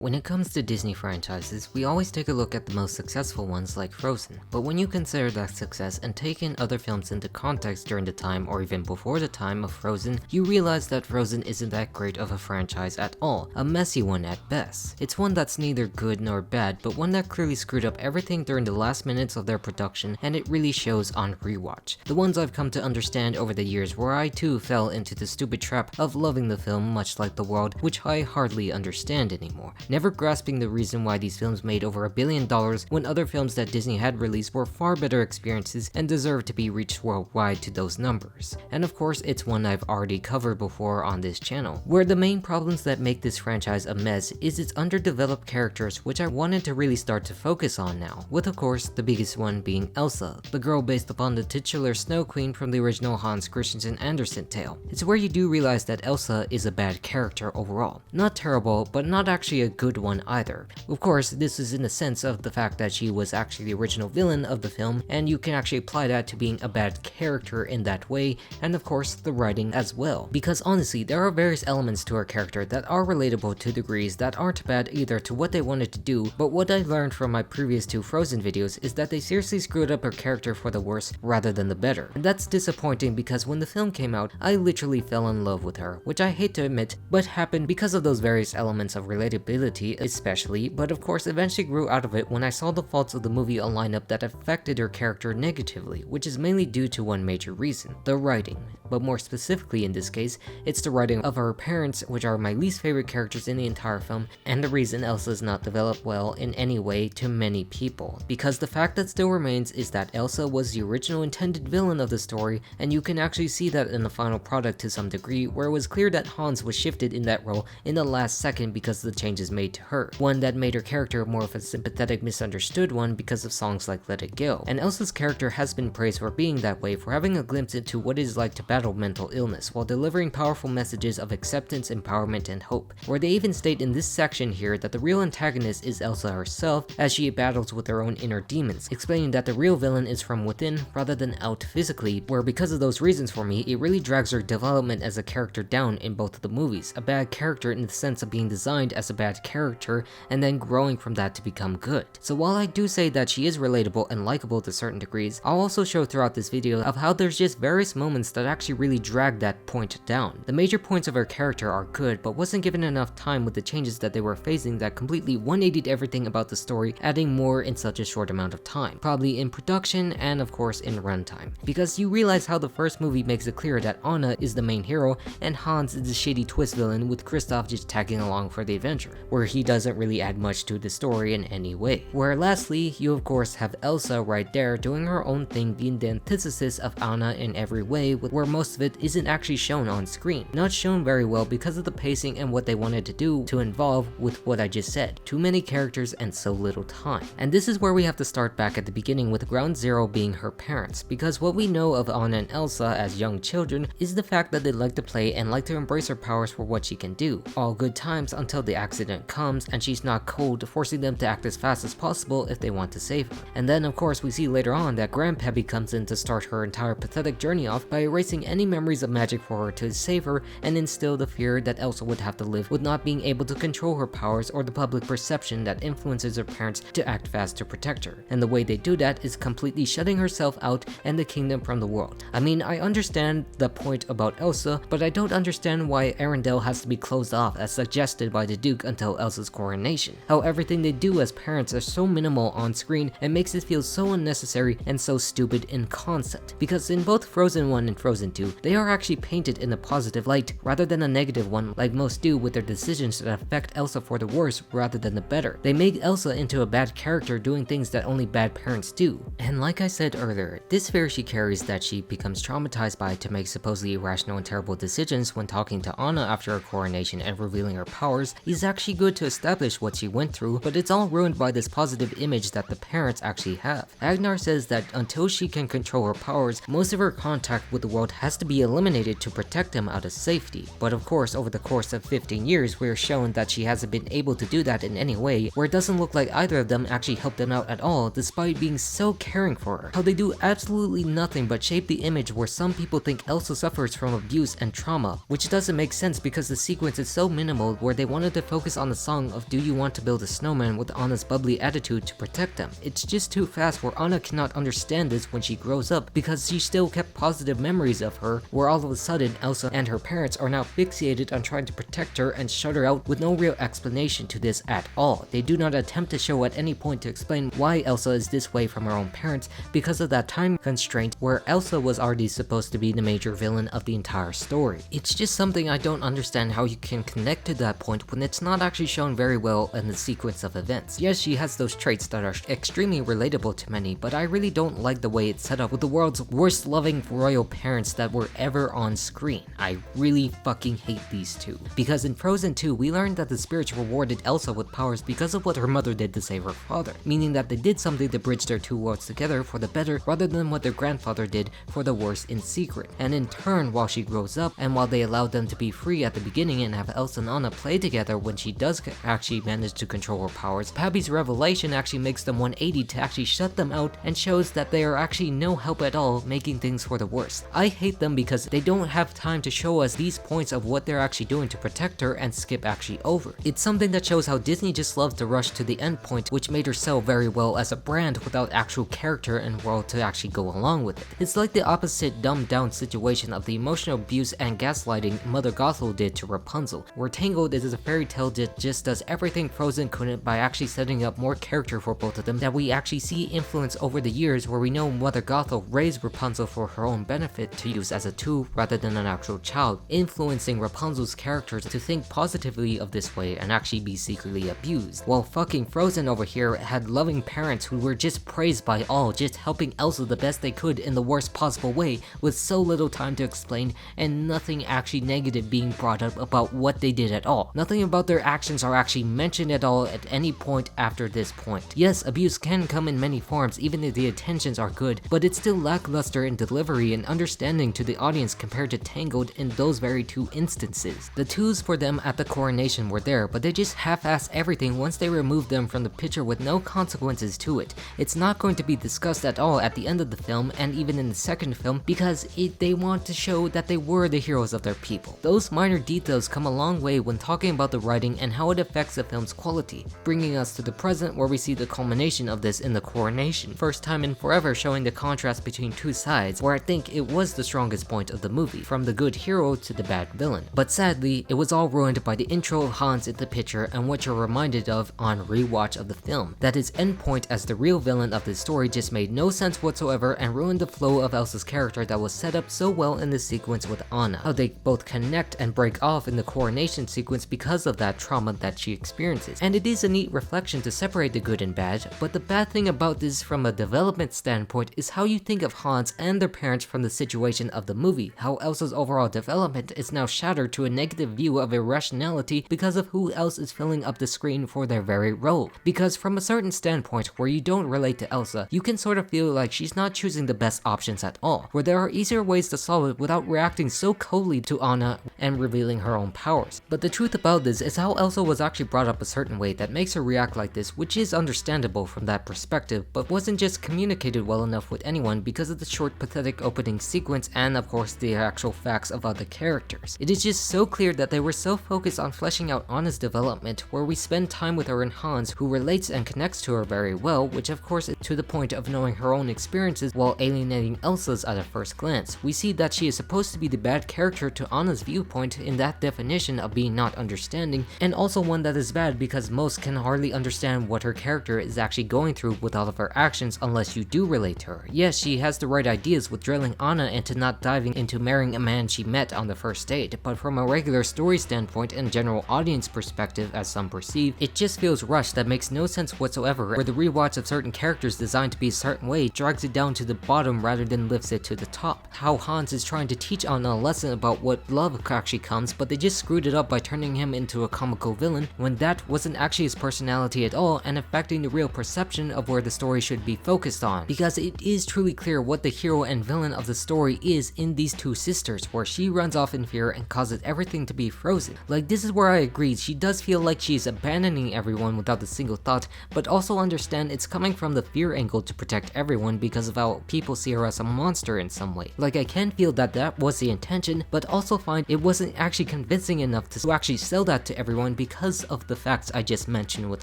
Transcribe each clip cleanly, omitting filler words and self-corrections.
When it comes to Disney franchises, we always take a look at the most successful ones like Frozen, but when you consider that success and take in other films into context during the time or even before the time of Frozen, you realize that Frozen isn't that great of a franchise at all, a messy one at best. It's one that's neither good nor bad, but one that clearly screwed up everything during the last minutes of their production, and it really shows on rewatch. The ones I've come to understand over the years where I too fell into the stupid trap of loving the film much like the world, which I hardly understand anymore. Never grasping the reason why these films made over $1 billion when other films that Disney had released were far better experiences and deserved to be reached worldwide to those numbers. And of course, it's one I've already covered before on this channel, where the main problems that make this franchise a mess is its underdeveloped characters, which I wanted to really start to focus on now, with of course the biggest one being Elsa, the girl based upon the titular Snow Queen from the original Hans Christian Andersen tale. It's where you do realize that Elsa is a bad character overall. Not terrible, but not actually a good one either. Of course, this is in the sense of the fact that she was actually the original villain of the film, and you can actually apply that to being a bad character in that way, and of course the writing as well. Because honestly, there are various elements to her character that are relatable to degrees that aren't bad either to what they wanted to do, but what I learned from my previous two Frozen videos is that they seriously screwed up her character for the worse rather than the better. And that's disappointing because when the film came out, I literally fell in love with her, which I hate to admit, but happened because of those various elements of relatability especially, but of course eventually grew out of it when I saw the faults of the movie a lineup that affected her character negatively, which is mainly due to one major reason, the writing. But more specifically in this case, it's the writing of her parents, which are my least favorite characters in the entire film, and the reason Elsa is not developed well in any way to many people. Because the fact that still remains is that Elsa was the original intended villain of the story, and you can actually see that in the final product to some degree, where it was clear that Hans was shifted in that role in the last second because of the changes made to her. One that made her character more of a sympathetic, misunderstood one because of songs like Let It Go. And Elsa's character has been praised for being that way, for having a glimpse into what it is like to battle mental illness, while delivering powerful messages of acceptance, empowerment, and hope. Where they even state in this section here that the real antagonist is Elsa herself, as she battles with her own inner demons, explaining that the real villain is from within rather than out physically, where because of those reasons for me, it really drags her development as a character down in both of the movies. A bad character in the sense of being designed as a bad character, and then growing from that to become good. So while I do say that she is relatable and likable to certain degrees, I'll also show throughout this video of how there's just various moments that actually really drag that point down. The major points of her character are good, but wasn't given enough time with the changes that they were facing that completely 180'd everything about the story, adding more in such a short amount of time. Probably in production and of course in runtime. Because you realize how the first movie makes it clear that Anna is the main hero and Hans is the shady twist villain, with Kristoff just tagging along for the adventure, where he doesn't really add much to the story in any way. Where lastly, you of course have Elsa right there doing her own thing, being the antithesis of Anna in every way, where most of it isn't actually shown on screen. Not shown very well because of the pacing and what they wanted to do to involve with what I just said. Too many characters and so little time. And this is where we have to start back at the beginning, with ground zero being her parents, because what we know of Anna and Elsa as young children is the fact that they like to play and like to embrace her powers for what she can do. All good times until the accident comes and she's not cold, forcing them to act as fast as possible if they want to save her. And then of course we see later on that Grandpappy comes in to start her entire pathetic journey off by erasing any memories of magic for her to save her and instill the fear that Elsa would have to live with not being able to control her powers or the public perception that influences her parents to act fast to protect her. And the way they do that is completely shutting herself out and the kingdom from the world. I mean, I understand the point about Elsa, but I don't understand why Arendelle has to be closed off as suggested by the Duke until Elsa's coronation. How everything they do as parents are so minimal on screen and makes it feel so unnecessary and so stupid in concept. Because in both Frozen 1 and Frozen 2, they are actually painted in a positive light rather than a negative one like most do with their decisions that affect Elsa for the worse rather than the better. They make Elsa into a bad character doing things that only bad parents do. And like I said earlier, this fear she carries that she becomes traumatized by to make supposedly irrational and terrible decisions when talking to Anna after her coronation and revealing her powers is actually good to establish what she went through, but it's all ruined by this positive image that the parents actually have. Agnar says that until she can control her powers, most of her contact with the world has to be eliminated to protect them out of safety. But of course, over the course of 15 years, we're shown that she hasn't been able to do that in any way, where it doesn't look like either of them actually helped them out at all, despite being so caring for her. How they do absolutely nothing but shape the image where some people think Elsa suffers from abuse and trauma, which doesn't make sense because the sequence is so minimal, where they wanted to focus on on a song of "Do you want to build a snowman" with Anna's bubbly attitude to protect them. It's just too fast where Anna cannot understand this when she grows up because she still kept positive memories of her, where all of a sudden Elsa and her parents are now fixated on trying to protect her and shut her out with no real explanation to this at all. They do not attempt to show at any point to explain why Elsa is this way from her own parents because of that time constraint where Elsa was already supposed to be the major villain of the entire story. It's just something I don't understand how you can connect to that point when it's not actually shown very well in the sequence of events. Yes, she has those traits that are extremely relatable to many, but I really don't like the way it's set up with the world's worst loving royal parents that were ever on screen. I really fucking hate these two. Because in Frozen 2, we learned that the spirits rewarded Elsa with powers because of what her mother did to save her father, meaning that they did something to bridge their two worlds together for the better rather than what their grandfather did for the worse in secret. And in turn, while she grows up, and while they allowed them to be free at the beginning and have Elsa and Anna play together when she does actually manage to control her powers, Pappy's revelation actually makes them 180 to actually shut them out and shows that they are actually no help at all, making things for the worst. I hate them because they don't have time to show us these points of what they're actually doing to protect her and skip actually over. It's something that shows how Disney just loves to rush to the end point, which made her sell very well as a brand without actual character and world to actually go along with it. It's like the opposite dumbed down situation of the emotional abuse and gaslighting Mother Gothel did to Rapunzel, where Tangled is a fairy tale that just does everything Frozen couldn't by actually setting up more character for both of them that we actually see influence over the years, where we know Mother Gothel raised Rapunzel for her own benefit to use as a tool rather than an actual child, influencing Rapunzel's characters to think positively of this way and actually be secretly abused. While fucking Frozen over here had loving parents who were just praised by all, just helping Elsa the best they could in the worst possible way with so little time to explain and nothing actually negative being brought up about what they did at all. Nothing about their actions are actually mentioned at all at any point after this point. Yes, abuse can come in many forms even if the intentions are good, but it's still lackluster in delivery and understanding to the audience compared to Tangled in those very two instances. The twos for them at the coronation were there, but they just half-ass everything once they removed them from the picture with no consequences to it. It's not going to be discussed at all at the end of the film and even in the second film because they want to show that they were the heroes of their people. Those minor details come a long way when talking about the writing and how it affects the film's quality, bringing us to the present where we see the culmination of this in the coronation. First time in forever showing the contrast between two sides, where I think it was the strongest point of the movie, from the good hero to the bad villain. But sadly, it was all ruined by the intro of Hans in the picture and what you're reminded of on rewatch of the film, that his endpoint as the real villain of this story just made no sense whatsoever and ruined the flow of Elsa's character that was set up so well in the sequence with Anna. How they both connect and break off in the coronation sequence because of that trauma that she experiences. And it is a neat reflection to separate the good and bad, but the bad thing about this from a development standpoint is how you think of Hans and their parents from the situation of the movie, how Elsa's overall development is now shattered to a negative view of irrationality because of who else is filling up the screen for their very role. Because from a certain standpoint where you don't relate to Elsa, you can sort of feel like she's not choosing the best options at all, where there are easier ways to solve it without reacting so coldly to Anna and revealing her own powers. But the truth about this is how Elsa was actually brought up a certain way that makes her react like this, which is understandable from that perspective, but wasn't just communicated well enough with anyone because of the short pathetic opening sequence and of course the actual facts of other characters. It is just so clear that they were so focused on fleshing out Anna's development, where we spend time with her and Hans, who relates and connects to her very well, which of course is to the point of knowing her own experiences while alienating Elsa's at a first glance. We see that she is supposed to be the bad character to Anna's viewpoint in that definition of being not understanding, and also one that is bad because most can hardly understand what her character is actually going through with all of her actions unless you do relate to her. Yes, she has the right ideas with drilling Anna into not diving into marrying a man she met on the first date, but from a regular story standpoint and general audience perspective as some perceive, it just feels rushed that makes no sense whatsoever, where the rewatch of certain characters designed to be a certain way drags it down to the bottom rather than lifts it to the top. How Hans is trying to teach Anna a lesson about what love actually comes, but they just screwed it up by turning him into a comical villain when that wasn't actually his personality at all and affecting the real perception of where the story should be focused on. Because it is truly clear what the hero and villain of the story is in these two sisters, where she runs off in fear and causes everything to be frozen. Like, this is where I agree, she does feel like she's abandoning everyone without a single thought, but also understand it's coming from the fear angle to protect everyone because of how people see her as a monster in some way. Like, I can feel that that was the intention, but also find it wasn't actually convincing enough to actually sell that to everyone because of the facts I just mentioned with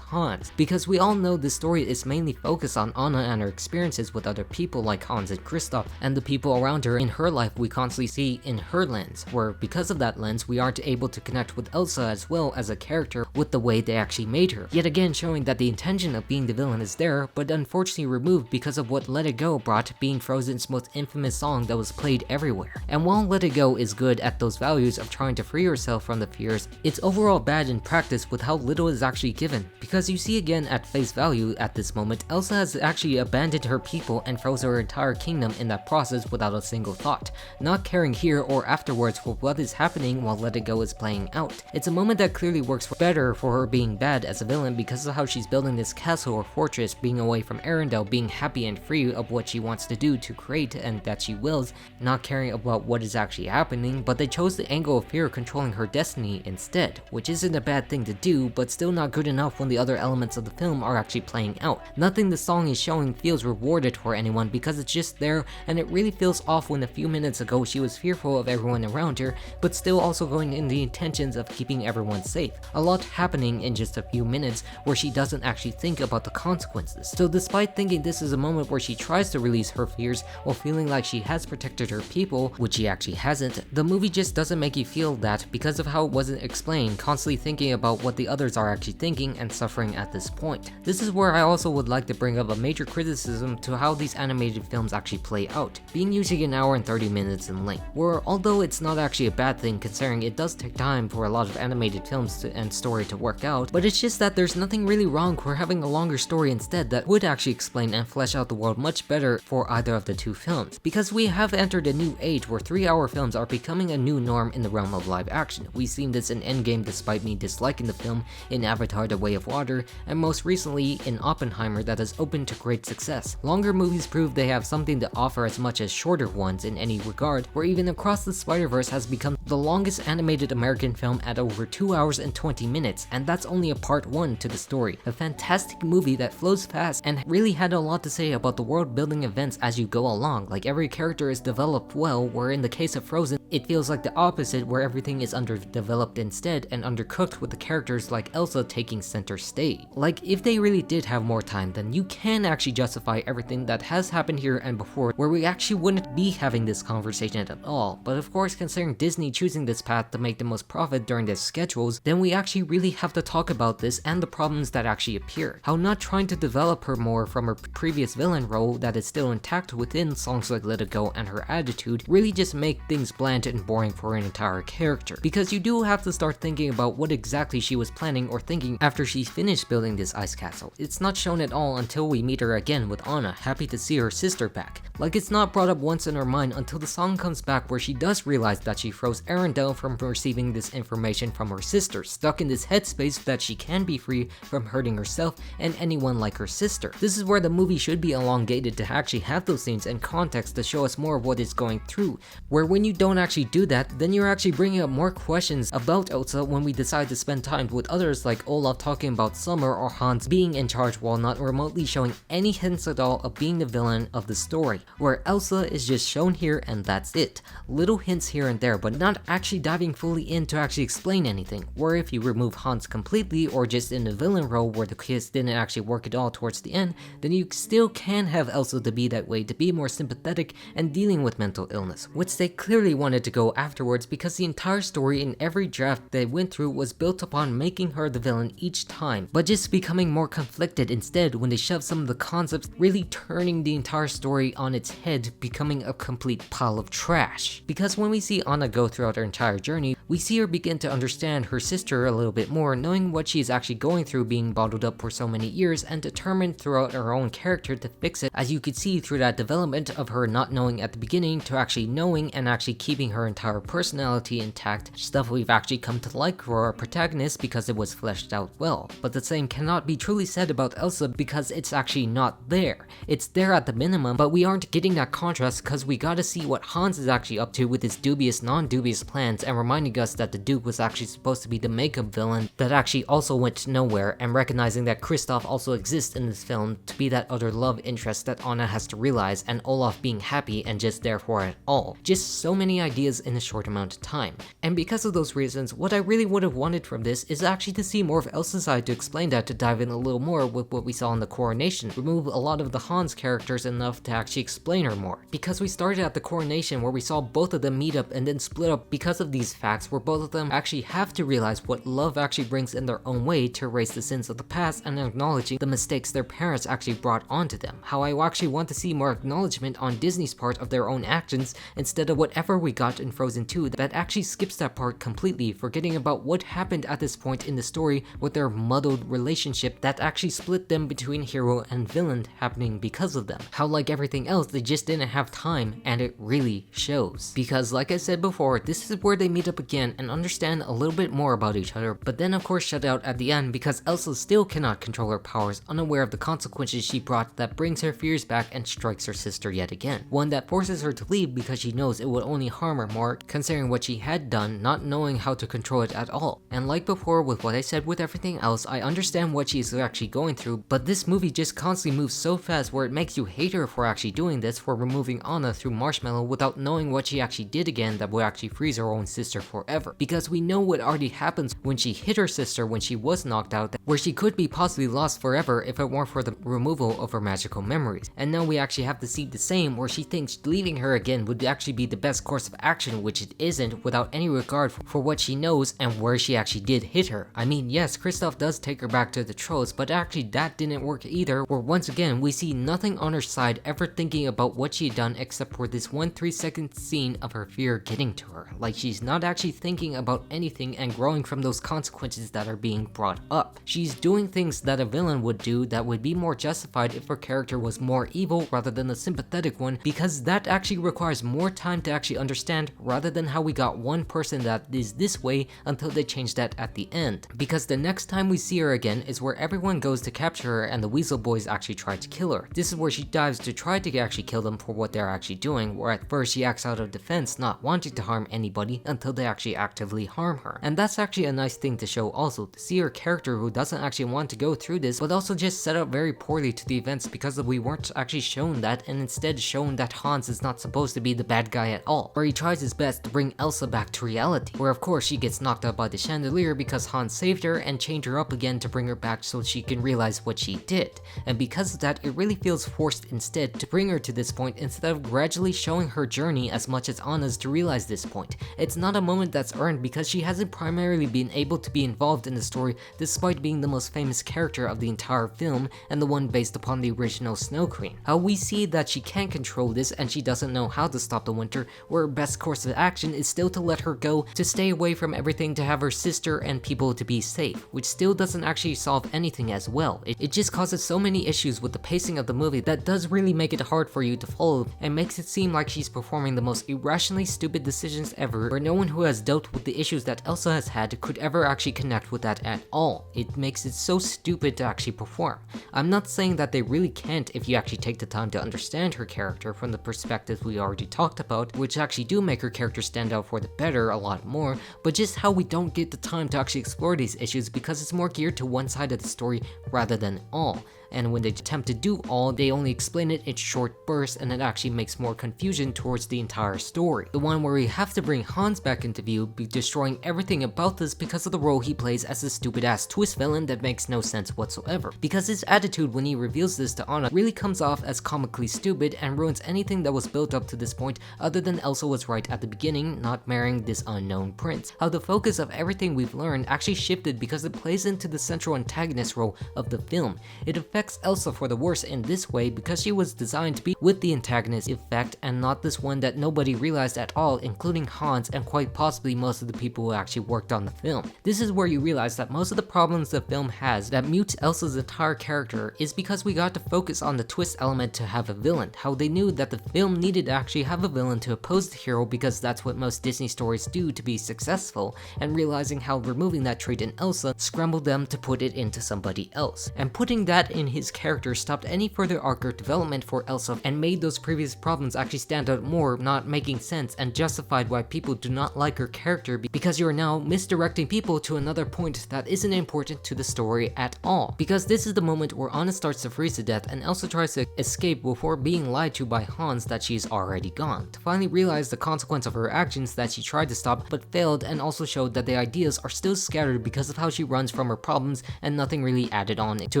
Hans, because we all know this story is mainly focused on Anna and her experiences with other people like Hans and Kristoff, and the people around her in her life we constantly see in her lens, where because of that lens we aren't able to connect with Elsa as well as a character with the way they actually made her, yet again showing that the intention of being the villain is there, but unfortunately removed because of what Let It Go brought, being Frozen's most infamous song that was played everywhere. And while Let It Go is good at those values of trying to free herself from the fears, it's overall bad in practice with how little is actually given, because you see again at face value at this moment, Elsa has actually abandoned her people and froze her entire kingdom in that process without a single thought, not caring here or afterwards for what is happening while Let It Go is playing out. It's a moment that clearly works better for her being bad as a villain because of how she's building this castle or fortress, being away from Arendelle, being happy and free of what she wants to do to create and that she wills, not caring about what is actually happening, but they chose the angle of fear controlling her destiny instead, which isn't a bad thing to do, but still not good enough when the other elements of the film are actually playing out. Nothing the song is showing feels rewarded for anyone because it's just there, and it really feels off when a few minutes ago she was fearful of everyone around her, but still also going in the intentions of keeping everyone safe. A lot happening in just a few minutes where she doesn't actually think about the consequences. So despite thinking this is a moment where she tries to release her fears while feeling like she has protected her people, which she actually hasn't, the movie just doesn't make you feel that because of how it wasn't explained, constantly thinking about what the others are actually thinking and suffering at this point. This is where I also would like to bring up a major criticism to how these animated films actually play out, being usually an hour and 30 minutes in length, where although it's not actually a bad thing considering it does take time for a lot of animated films and story to work out, but it's just that there's nothing really wrong for having a longer story instead that would actually explain and flesh out the world much better for either of the two films, because we have entered a new age where 3-hour films are becoming a new norm in the realm of live action. We've seen this in Endgame despite me disliking the film, in Avatar: The Way of Water, and most recently in Oppenheimer that has opened to great success. Longer movies prove they have something to offer as much as shorter ones in any regard, where even Across the Spider-Verse has become the longest animated American film at over 2 hours and 20 minutes, and that's only a part 1 to the story. A fantastic movie that flows fast and really had a lot to say about the world building events as you go along, like every character is developed well, where in the case of Frozen, it feels like the opposite where everything is underdeveloped instead and undercooked with the characters like Elsa taking center stage. Like if they really did have more time, then you can actually justify everything that has happened here and before, where we actually wouldn't be having this conversation at all. But of course, considering Disney choosing this path to make the most profit during their schedules, then we actually really have to talk about this and the problems that actually appear. How not trying to develop her more from her previous villain role that is still intact within songs like Let It Go and her attitude really just make things bland and boring for an entire character. Because you do have to start thinking about what exactly she was planning or thinking after she finished building this ice castle. It's not shown at all until we meet her again with Anna, happy to see her sister back. Like it's not brought up once in her mind until the song comes back where she does realize that she froze Arendelle from receiving this information from her sister, stuck in this headspace that she can be free from hurting herself and anyone like her sister. This is where the movie should be elongated to actually have those scenes and context to show us more of what is going through, where when you don't actually do that, then you're actually bringing up more questions about Elsa when we decide to spend time with others like Olaf talking about Summer or Hans being in charge while not remotely showing any hints at all of being the villain of the story, where Elsa is just shown here and that's it. Little hints here and there, but not actually diving fully in to actually explain anything, where if you remove Hans completely or just in the villain role where the kiss didn't actually work at all towards the end, then you still can have Elsa to be that way, to be more sympathetic and dealing with mental illness, which they clearly wanted to go afterwards because the entire story in every draft they went through was built upon making her the villain each time, but just becoming more conflicted instead when they shoved some of the concepts, really turning the entire story on its head, becoming a complete pile of trash. Because when we see Anna go throughout her entire journey, we see her begin to understand her sister a little bit more, knowing what she is actually going through being bottled up for so many years and determined throughout her own character to fix it, as you could see through that development of her not knowing at the beginning to actually knowing and actually keeping her entire personality intact, stuff we've actually come to like for our protagonist because it was fleshed out well. But the same cannot be truly said about Elsa because it's actually not there. It's there at the minimum, but we aren't getting that contrast because we gotta see what Hans is actually up to with his dubious, non-dubious plans and reminding us that the Duke was actually supposed to be the makeup villain that actually also went nowhere, and recognizing that Kristoff also exists in this film to be that other love interest that Anna has to realize, and Olaf being happy and just there for it all. Just so many ideas ideas in a short amount of time. And because of those reasons, what I really would have wanted from this is actually to see more of Elsa's side to explain that, to dive in a little more with what we saw in the Coronation, remove a lot of the Hans characters enough to actually explain her more. Because we started at the Coronation where we saw both of them meet up and then split up because of these facts, where both of them actually have to realize what love actually brings in their own way to erase the sins of the past and acknowledging the mistakes their parents actually brought onto them. How I actually want to see more acknowledgement on Disney's part of their own actions instead of whatever we got in Frozen 2 that actually skips that part completely, forgetting about what happened at this point in the story with their muddled relationship that actually split them between hero and villain happening because of them. How like everything else, they just didn't have time, and it really shows. Because like I said before, this is where they meet up again and understand a little bit more about each other, but then of course shut out at the end because Elsa still cannot control her powers, unaware of the consequences she brought that brings her fears back and strikes her sister yet again. One that forces her to leave because she knows it would only harm her more, considering what she had done, not knowing how to control it at all. And like before with what I said with everything else, I understand what she's actually going through, but this movie just constantly moves so fast where it makes you hate her for actually doing this, for removing Anna through Marshmallow without knowing what she actually did again that would actually freeze her own sister forever. Because we know what already happens when she hit her sister when she was knocked out, where she could be possibly lost forever if it weren't for the removal of her magical memories. And now we actually have to see the same, where she thinks leaving her again would actually be the best course of action, which it isn't, without any regard for what she knows and where she actually did hit her. I mean, yes, Kristoff does take her back to the trolls, but actually that didn't work either, where once again we see nothing on her side ever thinking about what she had done except for this 1 3-second scene of her fear getting to her. Like she's not actually thinking about anything and growing from those consequences that are being brought up. She's doing things that a villain would do that would be more justified if her character was more evil rather than a sympathetic one, because that actually requires more time to actually understand, rather than how we got one person that is this way until they change that at the end. Because the next time we see her again is where everyone goes to capture her and the Weasel Boys actually try to kill her. This is where she dives to try to actually kill them for what they're actually doing, where at first she acts out of defense, not wanting to harm anybody until they actually actively harm her. And that's actually a nice thing to show also, to see her character who doesn't actually want to go through this, but also just set up very poorly to the events because we weren't actually shown that, and instead shown that Hans is not supposed to be the bad guy at all, where he tries his best to bring Elsa back to reality, where of course she gets knocked out by the chandelier because Hans saved her and chained her up again to bring her back so she can realize what she did. And because of that, it really feels forced instead to bring her to this point instead of gradually showing her journey as much as Anna's to realize this point. It's not a moment that's earned because she hasn't primarily been able to be involved in the story despite being the most famous character of the entire film and the one based upon the original Snow Queen. How we see that she can't control this and she doesn't know how to stop the winter, where her best course of action is still to let her go, to stay away from everything, to have her sister and people to be safe, which still doesn't actually solve anything as well. It just causes so many issues with the pacing of the movie that does really make it hard for you to follow, and makes it seem like she's performing the most irrationally stupid decisions ever, where no one who has dealt with the issues that Elsa has had could ever actually connect with that at all. It makes it so stupid to actually perform. I'm not saying that they really can't if you actually take the time to understand her character from the perspectives we already talked about, which actually do make her character stand out for the better a lot more, but just how we don't get the time to actually explore these issues because it's more geared to one side of the story rather than all. And when they attempt to do all, they only explain it in short bursts, and it actually makes more confusion towards the entire story. The one where we have to bring Hans back into view, be destroying everything about this because of the role he plays as a stupid ass twist villain that makes no sense whatsoever. Because his attitude when he reveals this to Anna really comes off as comically stupid and ruins anything that was built up to this point, other than Elsa was right at the beginning, not marrying this unknown prince. How the focus of everything we've learned actually shifted because it plays into the central antagonist role of the film. It affects Elsa for the worse in this way because she was designed to be with the antagonist effect and not this one that nobody realized at all, including Hans and quite possibly most of the people who actually worked on the film. This is where you realize that most of the problems the film has that mutes Elsa's entire character is because we got to focus on the twist element to have a villain. How they knew that the film needed to actually have a villain to oppose the hero because that's what most Disney stories do to be successful, and realizing how removing that trait in Elsa scrambled them to put it into somebody else. And putting that in his character stopped any further arc or development for Elsa and made those previous problems actually stand out more, not making sense, and justified why people do not like her character because you are now misdirecting people to another point that isn't important to the story at all. Because this is the moment where Anna starts to freeze to death and Elsa tries to escape before being lied to by Hans that she's already gone, to finally realize the consequence of her actions that she tried to stop but failed, and also showed that the ideas are still scattered because of how she runs from her problems and nothing really added on to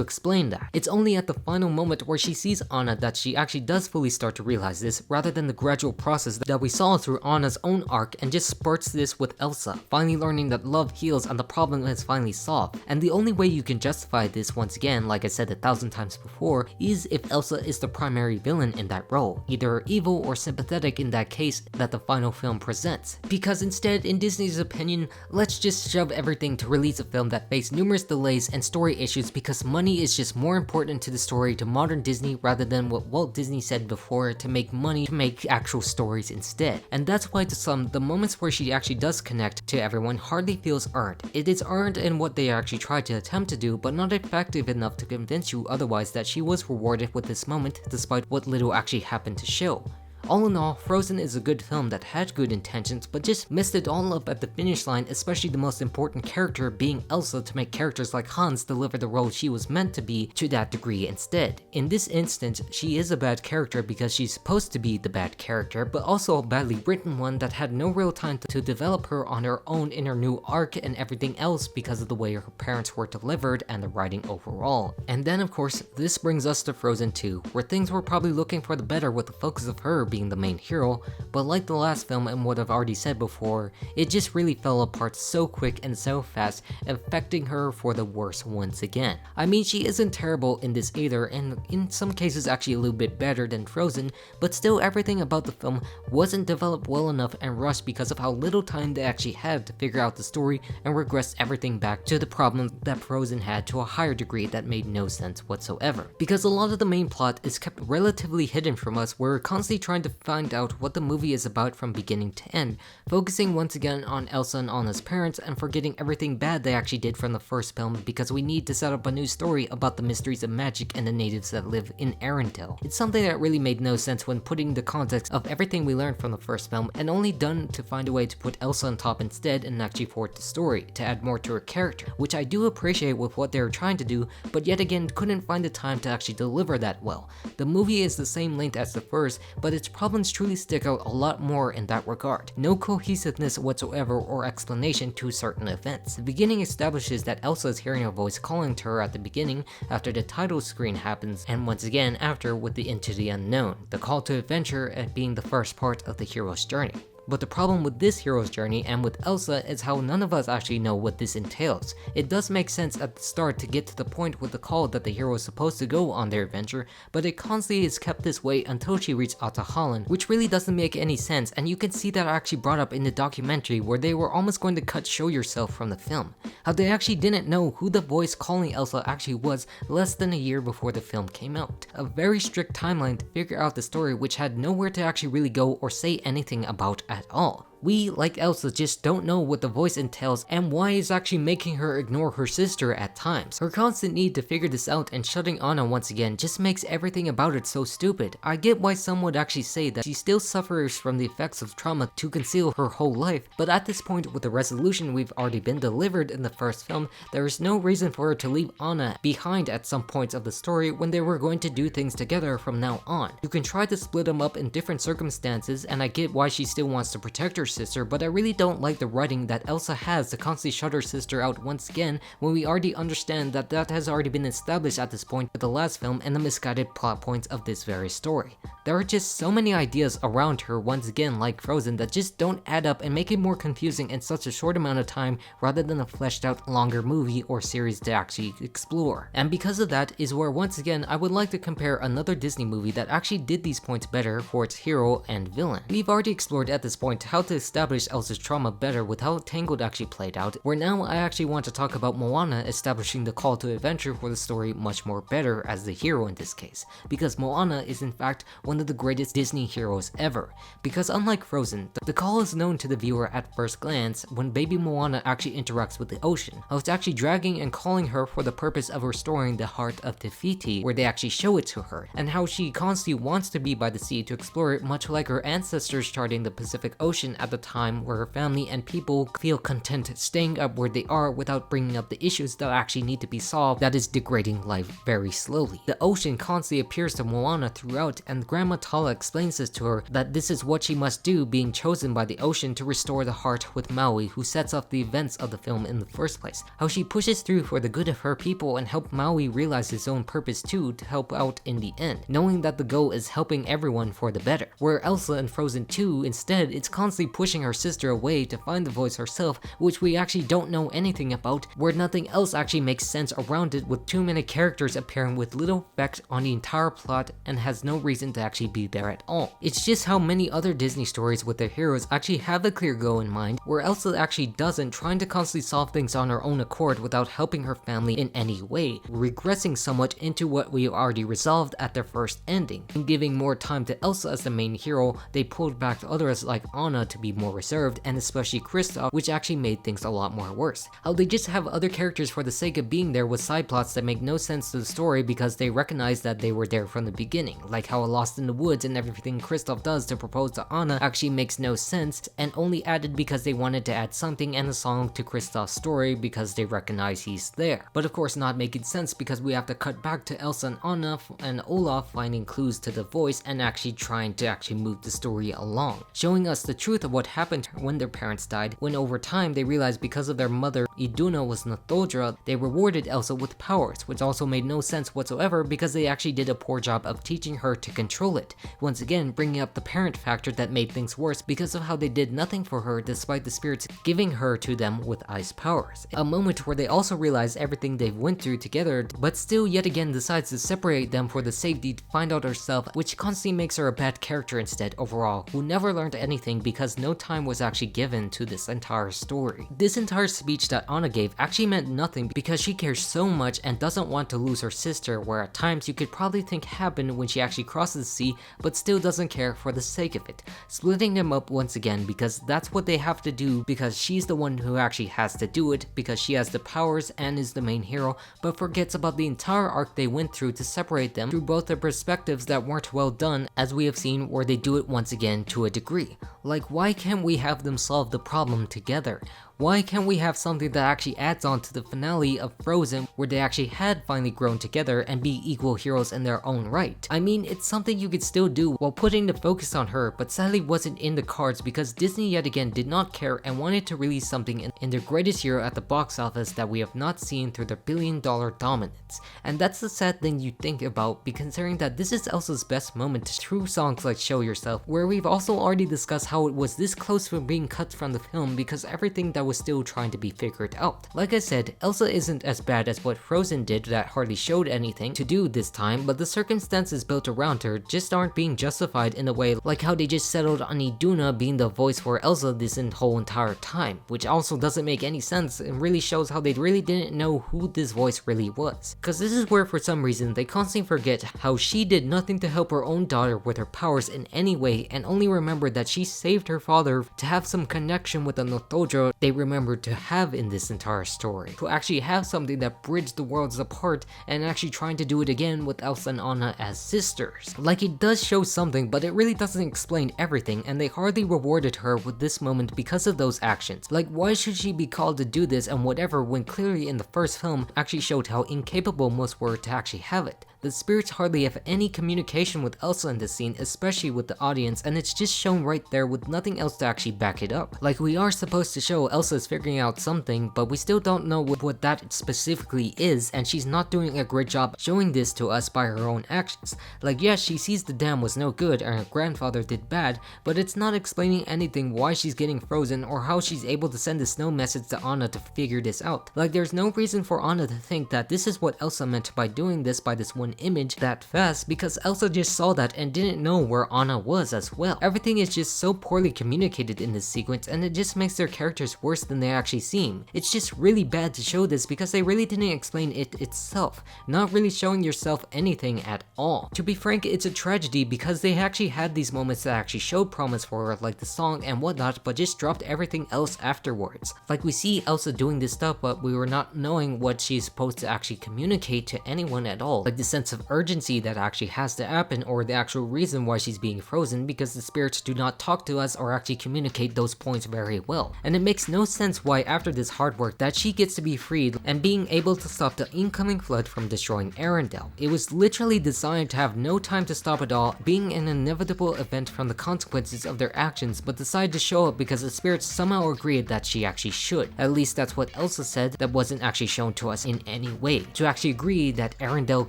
explain that. It's only at the final moment where she sees Anna that she actually does fully start to realize this, rather than the gradual process that we saw through Anna's own arc, and just spurts this with Elsa, finally learning that love heals and the problem is finally solved. And the only way you can justify this, once again, like I said 1,000 times before, is if Elsa is the primary villain in that role, either evil or sympathetic in that case that the final film presents. Because instead, in Disney's opinion, let's just shove everything to release a film that faced numerous delays and story issues because money is just more important to the story to modern Disney rather than what Walt Disney said before, to make money to make actual stories instead. And that's why to some, the moments where she actually does connect to everyone hardly feels earned. It is earned in what they actually tried to attempt to do, but not effective enough to convince you otherwise that she was rewarded with this moment despite what little actually happened to show. All in all, Frozen is a good film that had good intentions, but just messed it all up at the finish line, especially the most important character being Elsa, to make characters like Hans deliver the role she was meant to be to that degree instead. In this instance, she is a bad character because she's supposed to be the bad character, but also a badly written one that had no real time to develop her on her own in her new arc and everything else because of the way her parents were delivered and the writing overall. And then of course, this brings us to Frozen 2, where things were probably looking for the better with the focus of her being the main hero, but like the last film and what I've already said before, it just really fell apart so quick and so fast, affecting her for the worse once again. I mean, she isn't terrible in this either, and in some cases actually a little bit better than Frozen, but still everything about the film wasn't developed well enough and rushed because of how little time they actually had to figure out the story and regress everything back to the problems that Frozen had to a higher degree that made no sense whatsoever. Because a lot of the main plot is kept relatively hidden from us, we're constantly trying to find out what the movie is about from beginning to end, focusing once again on Elsa and Anna's parents and forgetting everything bad they actually did from the first film because we need to set up a new story about the mysteries of magic and the natives that live in Arendelle. It's something that really made no sense when putting the context of everything we learned from the first film, and only done to find a way to put Elsa on top instead and actually forward the story, to add more to her character, which I do appreciate with what they were trying to do, but yet again couldn't find the time to actually deliver that well. The movie is the same length as the first, but its problems truly stick out a lot more in that regard. No cohesiveness whatsoever or explanation to certain events. The beginning establishes that Elsa is hearing a voice calling to her at the beginning after the title screen happens, and once again after with the Into the Unknown, the call to adventure being the first part of the hero's journey. But the problem with this hero's journey and with Elsa is how none of us actually know what this entails. It does make sense at the start to get to the point with the call that the hero is supposed to go on their adventure, but it constantly is kept this way until she reaches out to Holland, which really doesn't make any sense, and you can see that actually brought up in the documentary where they were almost going to cut Show Yourself from the film. How they actually didn't know who the voice calling Elsa actually was less than a year before the film came out. A very strict timeline to figure out the story which had nowhere to actually really go or say anything about at all. We, like Elsa, just don't know what the voice entails and why it's actually making her ignore her sister at times. Her constant need to figure this out and shutting Anna once again just makes everything about it so stupid. I get why some would actually say that she still suffers from the effects of trauma to conceal her whole life, but at this point with the resolution we've already been delivered in the first film, there is no reason for her to leave Anna behind at some points of the story when they were going to do things together from now on. You can try to split them up in different circumstances, and I get why she still wants to protect her sister, but I really don't like the writing that Elsa has to constantly shut her sister out once again when we already understand that that has already been established at this point with the last film and the misguided plot points of this very story. There are just so many ideas around her once again like Frozen that just don't add up and make it more confusing in such a short amount of time rather than a fleshed out longer movie or series to actually explore. And because of that is where once again I would like to compare another Disney movie that actually did these points better for its hero and villain. We've already explored at this point how to establish Elsa's trauma better with how Tangled actually played out, where now I actually want to talk about Moana establishing the call to adventure for the story much more better as the hero in this case, because Moana is in fact one of the greatest Disney heroes ever. Because unlike Frozen, the call is known to the viewer at first glance when baby Moana actually interacts with the ocean, how it's actually dragging and calling her for the purpose of restoring the heart of Te Fiti, where they actually show it to her, and how she constantly wants to be by the sea to explore it, much like her ancestors charting the Pacific Ocean at the time, where her family and people feel content staying up where they are without bringing up the issues that actually need to be solved that is degrading life very slowly. The ocean constantly appears to Moana throughout, and Grandma Tala explains this to her, that this is what she must do, being chosen by the ocean to restore the heart with Maui, who sets off the events of the film in the first place. How she pushes through for the good of her people and help Maui realize his own purpose too, to help out in the end, knowing that the goal is helping everyone for the better. Where Elsa in Frozen 2, instead, it's constantly pushing her sister away to find the voice herself, which we actually don't know anything about, where nothing else actually makes sense around it, with too many characters appearing with little effect on the entire plot and has no reason to actually be there at all. It's just how many other Disney stories with their heroes actually have a clear goal in mind, where Elsa actually doesn't, trying to constantly solve things on her own accord without helping her family in any way, regressing somewhat into what we already resolved at their first ending. In giving more time to Elsa as the main hero, they pulled back others like Anna to be more reserved, and especially Kristoff, which actually made things a lot more worse. How they just have other characters for the sake of being there with side plots that make no sense to the story because they recognize that they were there from the beginning, like how Lost in the Woods and everything Kristoff does to propose to Anna actually makes no sense and only added because they wanted to add something and a song to Kristoff's story because they recognize he's there. But of course not making sense because we have to cut back to Elsa and Anna and Olaf finding clues to the voice and actually trying to move the story along, showing us the truth of what happened when their parents died, when over time they realized because of their mother Iduna was Nathodra, they rewarded Elsa with powers, which also made no sense whatsoever because they actually did a poor job of teaching her to control it, once again bringing up the parent factor that made things worse because of how they did nothing for her despite the spirits giving her to them with ice powers. A moment where they also realize everything they've went through together, but still yet again decides to separate them for the safety to find out herself, which constantly makes her a bad character instead overall, who never learned anything because no time was actually given to this entire story. This entire speech that Anna gave actually meant nothing because she cares so much and doesn't want to lose her sister, where at times you could probably think happened when she actually crosses the sea, but still doesn't care for the sake of it, splitting them up once again because that's what they have to do because she's the one who actually has to do it because she has the powers and is the main hero, but forgets about the entire arc they went through to separate them through both their perspectives that weren't well done, as we have seen where they do it once again to a degree. Like, why can't we have them solve the problem together? Why can't we have something that actually adds on to the finale of Frozen where they actually had finally grown together and be equal heroes in their own right? I mean, it's something you could still do while putting the focus on her, but sadly wasn't in the cards because Disney yet again did not care and wanted to release something in their greatest year at the box office that we have not seen through their billion-dollar dominance. And that's the sad thing you think about, considering that this is Elsa's best moment through songs like Show Yourself, where we've also already discussed how it was this close from being cut from the film because everything that was still trying to be figured out. Like I said, Elsa isn't as bad as what Frozen did that hardly showed anything to do this time, but the circumstances built around her just aren't being justified in a way like how they just settled on Iduna being the voice for Elsa this whole entire time, which also doesn't make any sense and really shows how they really didn't know who this voice really was. Cause this is where for some reason they constantly forget how she did nothing to help her own daughter with her powers in any way and only remembered that she saved her father to have some connection with the Nothodra they remembered to have in this entire story, to actually have something that bridged the worlds apart and actually trying to do it again with Elsa and Anna as sisters. Like, it does show something, but it really doesn't explain everything, and they hardly rewarded her with this moment because of those actions. Like, why should she be called to do this and whatever when clearly in the first film actually showed how incapable most were to actually have it. The spirits hardly have any communication with Elsa in this scene, especially with the audience, and it's just shown right there with nothing else to actually back it up. Like, we are supposed to show Elsa Elsa is figuring out something, but we still don't know what that specifically is, and she's not doing a great job showing this to us by her own actions. Like, yes, she sees the dam was no good and her grandfather did bad, but it's not explaining anything why she's getting frozen or how she's able to send a snow message to Anna to figure this out. Like, there's no reason for Anna to think that this is what Elsa meant by doing this by this one image that fast, because Elsa just saw that and didn't know where Anna was as well. Everything is just so poorly communicated in this sequence, and it just makes their characters worse than they actually seem. It's just really bad to show this because they really didn't explain it itself, not really showing yourself anything at all. To be frank, it's a tragedy because they actually had these moments that actually showed promise for her, like the song and whatnot, but just dropped everything else afterwards. Like, we see Elsa doing this stuff, but we were not knowing what she's supposed to actually communicate to anyone at all. Like the sense of urgency that actually has to happen, or the actual reason why she's being frozen, because the spirits do not talk to us or actually communicate those points very well. And it makes no sense why after this hard work that she gets to be freed and being able to stop the incoming flood from destroying Arendelle. It was literally designed to have no time to stop at all, being an inevitable event from the consequences of their actions, but decided to show up because the spirits somehow agreed that she actually should. At least that's what Elsa said, that wasn't actually shown to us in any way. To actually agree that Arendelle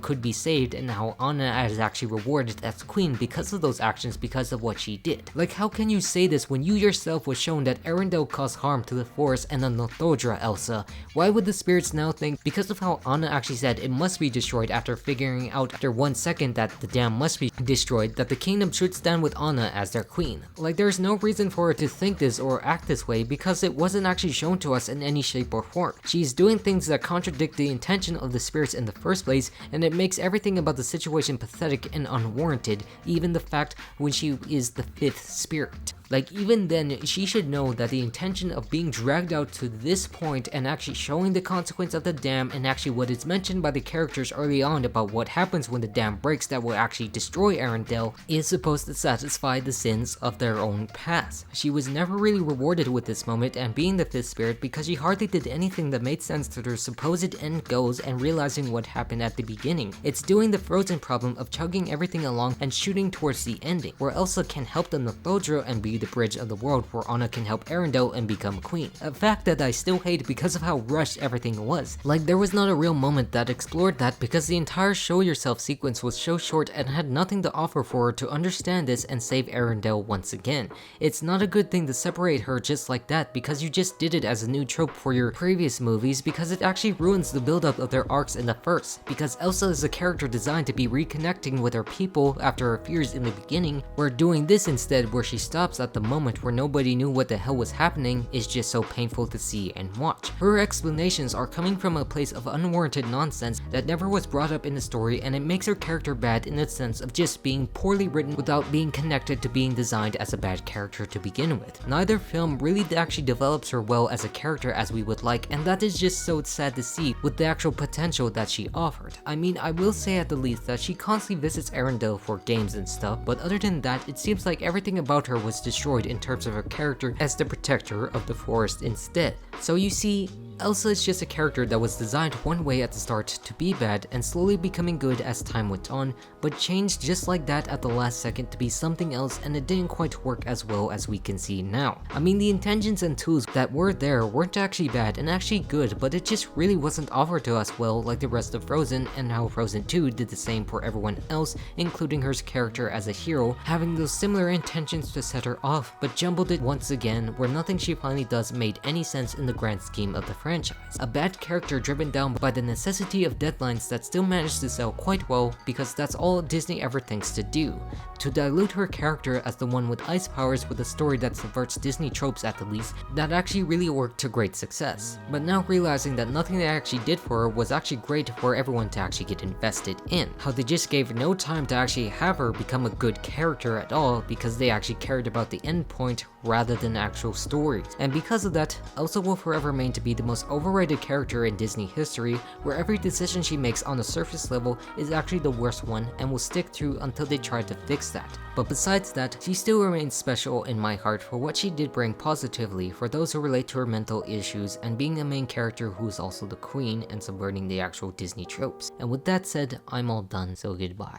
could be saved and how Anna is actually rewarded as queen because of those actions, because of what she did. Like, how can you say this when you yourself was shown that Arendelle caused harm to the forest and the Nothodra, Elsa? Why would the spirits now think, because of how Anna actually said it must be destroyed after figuring out after 1 second that the dam must be destroyed, that the kingdom should stand with Anna as their queen? Like, there's no reason for her to think this or act this way because it wasn't actually shown to us in any shape or form. She's doing things that contradict the intention of the spirits in the first place, and it makes everything about the situation pathetic and unwarranted, even the fact when she is the 5th spirit. Like, even then, she should know that the intention of being dragged out to this point and actually showing the consequence of the dam, and actually what is mentioned by the characters early on about what happens when the dam breaks that will actually destroy Arendelle, is supposed to satisfy the sins of their own past. She was never really rewarded with this moment and being the 5th spirit because she hardly did anything that made sense to their supposed end goals and realizing what happened at the beginning. It's doing the Frozen problem of chugging everything along and shooting towards the ending, where Elsa can help the Nothodra and be the bridge of the world, where Anna can help Arendelle and become queen. A fact that I still hate because of how rushed everything was. Like, there was not a real moment that explored that because the entire show yourself sequence was so short and had nothing to offer for her to understand this and save Arendelle once again. It's not a good thing to separate her just like that because you just did it as a new trope for your previous movies, because it actually ruins the build-up of their arcs in the first. Because Elsa is a character designed to be reconnecting with her people after her fears in the beginning, where doing this instead, where she stops at the moment where nobody knew what the hell was happening, is just so painful to see and watch. Her explanations are coming from a place of unwarranted nonsense that never was brought up in the story, and it makes her character bad in the sense of just being poorly written without being connected to being designed as a bad character to begin with. Neither film really actually develops her well as a character as we would like, and that is just so sad to see with the actual potential that she offered. I mean, I will say at the least that she constantly visits Arendelle for games and stuff, but other than that, it seems like everything about her was destroyed in terms of her character as the protector of the forest instead. So you see, Elsa is just a character that was designed one way at the start to be bad and slowly becoming good as time went on, but changed just like that at the last second to be something else, and it didn't quite work as well as we can see now. I mean, the intentions and tools that were there weren't actually bad and actually good, but it just really wasn't offered to us well like the rest of Frozen, and how Frozen 2 did the same for everyone else, including her character as a hero, having those similar intentions to set her off, but jumbled it once again, where nothing she finally does made any sense in the grand scheme of the franchise. A bad character driven down by the necessity of deadlines that still managed to sell quite well because that's all Disney ever thinks to do. To dilute her character as the one with ice powers with a story that subverts Disney tropes at the least, that actually really worked to great success. But now realizing that nothing they actually did for her was actually great for everyone to actually get invested in. How they just gave no time to actually have her become a good character at all because they actually cared about the end point rather than actual stories. And because of that, Elsa will forever remain to be the most overrated character in Disney history, where every decision she makes on the surface level is actually the worst one and will stick through until they try to fix that. But besides that, she still remains special in my heart for what she did bring positively for those who relate to her mental issues and being a main character who is also the queen and subverting the actual Disney tropes. And with that said, I'm all done, so goodbye.